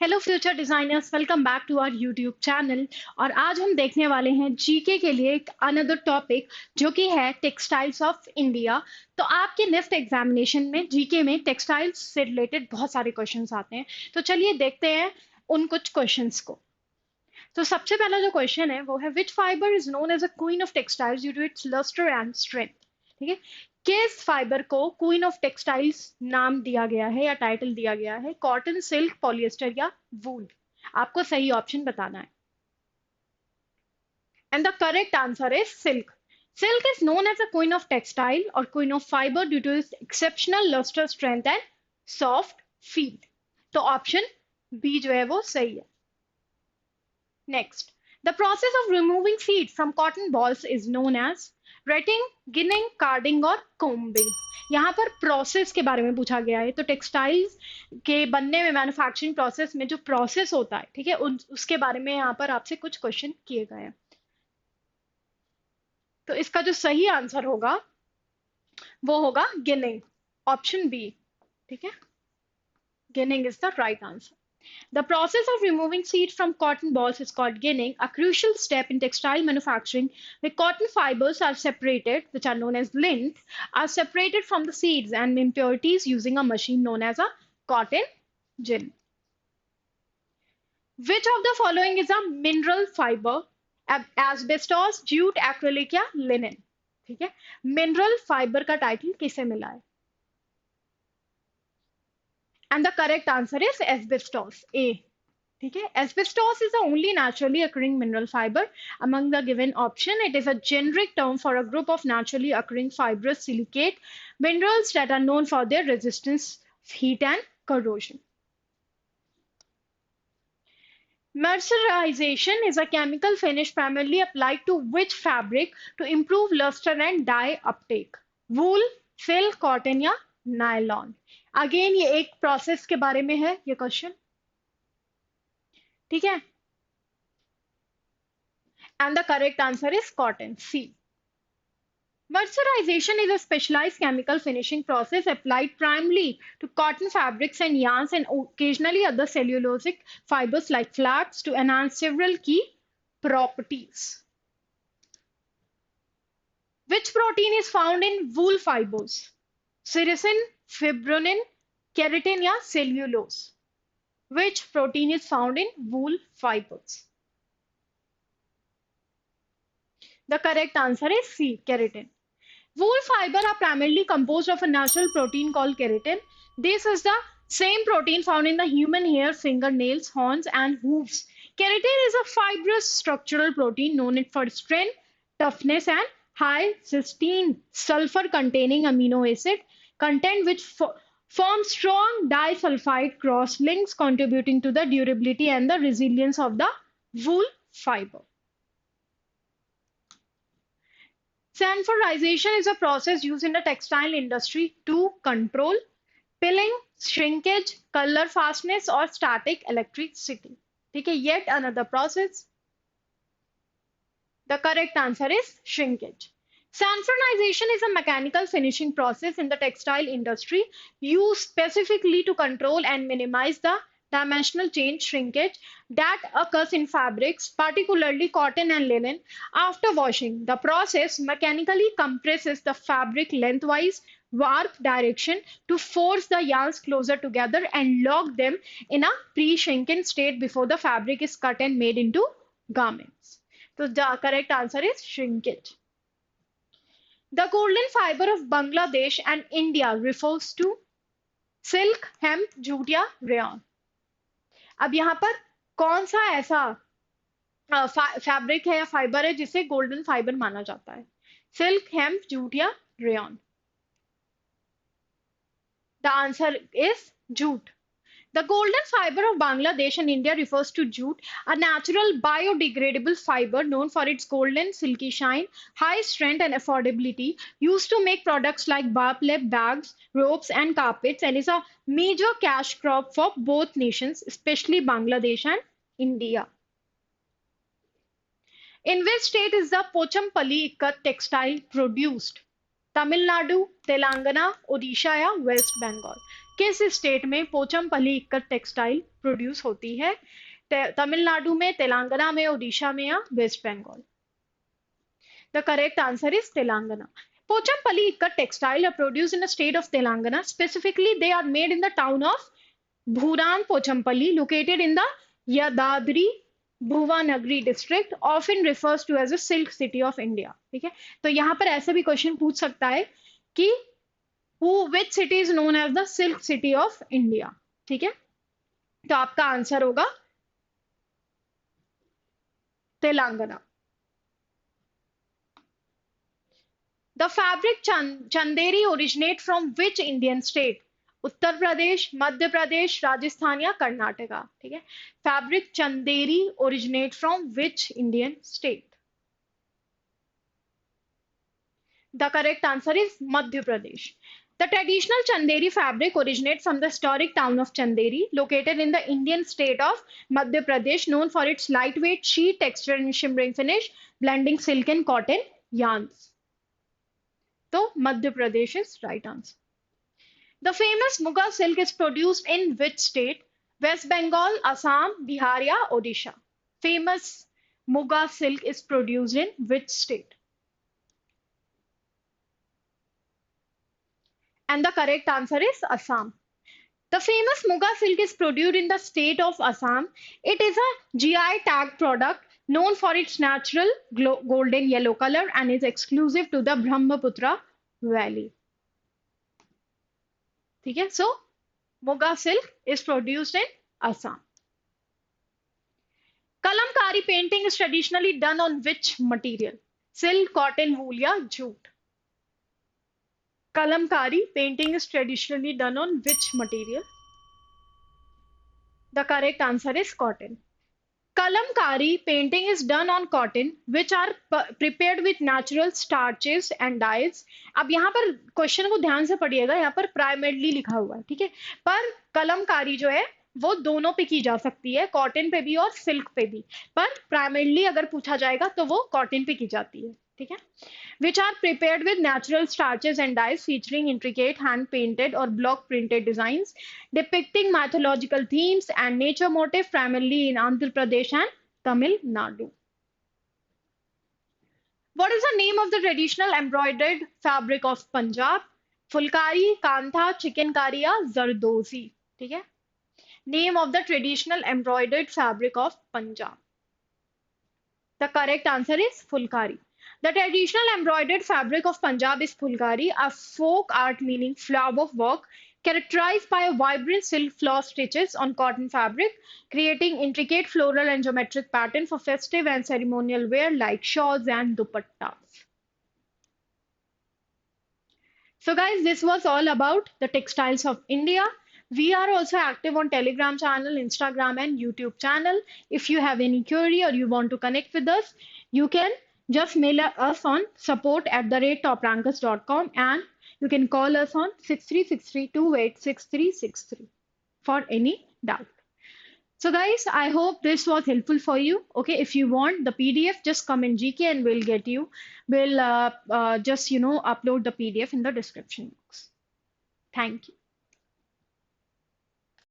Hello future designers, welcome back to our YouTube channel. और आज हम देखने वाले हैं जीके के लिए एक अनदर टॉपिक जो कि है टेक्सटाइल्स ऑफ इंडिया। तो आपके नेक्स्ट एग्जामिनेशन में जीके में टेक्सटाइल्स से रिलेटेड बहुत सारे क्वेश्चंस आते हैं। तो चलिए देखते हैं उन कुछ क्वेश्चंस को। तो सबसे पहला जो क्वेश्चन है वो है which fibre is known as a queen of textiles due to its lustre and strength. ठीक है, किस फाइबर को क्वीन ऑफ टेक्सटाइल्स नाम दिया गया है या टाइटल दिया गया है? कॉटन, सिल्क, पॉलिएस्टर या वूल? आपको सही ऑप्शन बताना है। And the correct answer is silk. Silk is known as a queen of textile और queen of fibre due to its exceptional lustre, strength and soft feel. तो ऑप्शन बी जो है वो सही है। Next, the process of removing seeds from cotton balls is known as retting, ginning, carding और combing। यहाँ पर प्रोसेस के बारे में पूछा गया है। तो टेक्सटाइल्स के बनने में मैन्युफैक्चरिंग प्रोसेस में जो प्रोसेस होता है, ठीक है, उसके बारे में यहाँ पर आपसे कुछ क्वेश्चन किए गए हैं। तो इसका जो सही आंसर होगा वो होगा गिनिंग, ऑप्शन बी। ठीक है, ginning is the right answer. The process of removing seeds from cotton balls is called ginning, a crucial step in textile manufacturing where cotton fibers are separated, which are known as lint, are separated from the seeds and impurities using a machine known as a cotton gin. Which of the following is a mineral fiber? Asbestos, jute, acrylic या linen? ठीक है, mineral fibre का title किसे मिला है? And the correct answer is asbestos, A. ठीक है, asbestos is the only naturally occurring mineral fiber among the given option. It is a generic term for a group of naturally occurring fibrous silicate minerals that are known for their resistance of heat and corrosion. Mercerization is a chemical finish primarily applied to which fabric to improve luster and dye uptake? Wool, silk, cotton या nylon? Again ये एक process के बारे में है ये क्वेश्चन। ठीक है, and the correct answer is cotton, C. Mercerization is a specialized chemical finishing process applied primarily to cotton fabrics and yarns and occasionally other cellulosic fibers like flax to enhance several key properties. Which protein is found in wool fibers? Sericin, fibronin, keratin या cellulose? Which protein is found in wool fibers? The correct answer is C, keratin. Wool fiber are primarily composed of a natural protein called keratin. This is the same protein found in the human hair, fingernails, horns, and hooves. Keratin is a fibrous structural protein known for strength, toughness, and high cysteine sulfur containing amino acid content which form strong disulfide cross links contributing to the durability and the resilience of the wool fiber. Sanforization is a process used in the textile industry to control pilling, shrinkage, color fastness or static electricity. ठीक है, yet another process. The correct answer is shrinkage. Sanforization is a mechanical finishing process in the textile industry used specifically to control and minimize the dimensional change shrinkage that occurs in fabrics, particularly cotton and linen, after washing. The process mechanically compresses the fabric lengthwise warp direction to force the yarns closer together and lock them in a pre-shrunken state before the fabric is cut and made into garments. So the correct answer is shrinkage. The golden fiber of Bangladesh and India refers to silk, hemp, jute या rayon. अब यहाँ पर कौन सा ऐसा fabric है या fibre है जिसे गोल्डन फाइबर माना जाता है? सिल्क, हेम्प, जूट या rayon? The answer is jute. The golden fiber of Bangladesh and India refers to jute, a natural biodegradable fiber known for its golden silky shine, high strength and affordability, used to make products like barplep bags, ropes and carpets, and is a major cash crop for both nations, especially Bangladesh and India. In which state is the Pochampally Ikat textile produced? Tamil Nadu, Telangana, Odisha या West Bengal? किस state में Pochampally ikat textile produce होती है? तमिलनाडु में, तेलंगाना में, उड़ीसा में या West Bengal? The correct answer is Telangana. Pochampalli Ikkat textile are produced in the state of Telangana. Specifically, they are made in the town of Bhuran Pochampalli, located in the Yadadri Bhuvanagri district, often refers to as a silk city of India. ठीक है, तो यहाँ पर ऐसा भी question पूछ सकता है कि which city is known as the silk city of India. ठीक है, तो आपका आंसर होगा Telangana. The fabric Chanderi originate from which Indian state? Uttar Pradesh, Madhya Pradesh, Rajasthan या कर्नाटका? ठीक है, fabric Chanderi originate from which Indian state? The correct answer is Madhya Pradesh. The traditional Chanderi fabric originates from the historic town of Chanderi, located in the Indian state of Madhya Pradesh, known for its lightweight sheet texture and shimmering finish, blending silk and cotton yarns. तो Madhya Pradesh is right answer. The famous Muga silk is produced in which state? West Bengal, Assam, Bihar या Odisha? Famous Muga silk is produced in which state? And the correct answer is Assam. The famous Muga silk is produced in the state of Assam. It is a GI tag product known for its natural golden yellow color and is exclusive to the Brahmaputra Valley. ठीक है, so Muga silk is produced in Assam. Kalamkari painting is traditionally done on which material? Silk, cotton, wool या jute? Kalamkari painting is traditionally done on which material? The correct answer is cotton. Kalamkari painting is done on cotton, which are prepared with natural starches and dyes. अब यहाँ पर question को ध्यान से पढ़िएगा, यहाँ पर प्राइमरली लिखा हुआ है, ठीक है, पर कलमकारी जो है वो दोनों पे की जा सकती है, कॉटन पे भी और सिल्क पे भी, पर प्राइमरली अगर पूछा जाएगा तो वो कॉटन पे की जाती है. ठीक है, which are prepared with natural starches and dyes featuring intricate hand painted or block printed designs depicting mythological themes and nature motifs primarily in Andhra Pradesh and Tamil Nadu. What is the name of the traditional embroidered fabric of Punjab? Fulkari, Kantha, Chikankari या Zardozi? ठीक है, name of the traditional embroidered fabric of Punjab. The correct answer is Fulkari. The traditional embroidered fabric of Punjab is Fulkari, a folk art meaning flower work characterized by a vibrant silk floss stitches on cotton fabric, creating intricate floral and geometric pattern for festive and ceremonial wear like shawls and dupattas. So guys, this was all about the textiles of India. We are also active on Telegram channel, Instagram and YouTube channel. If you have any query or you want to connect with us, you can just mail us on support@toprankers.com and you can call us on 6363286363 for any doubt. So guys, I hope this was helpful for you. Okay, if you want the PDF, just comment GK and we'll just upload the PDF in the description box. Thank you.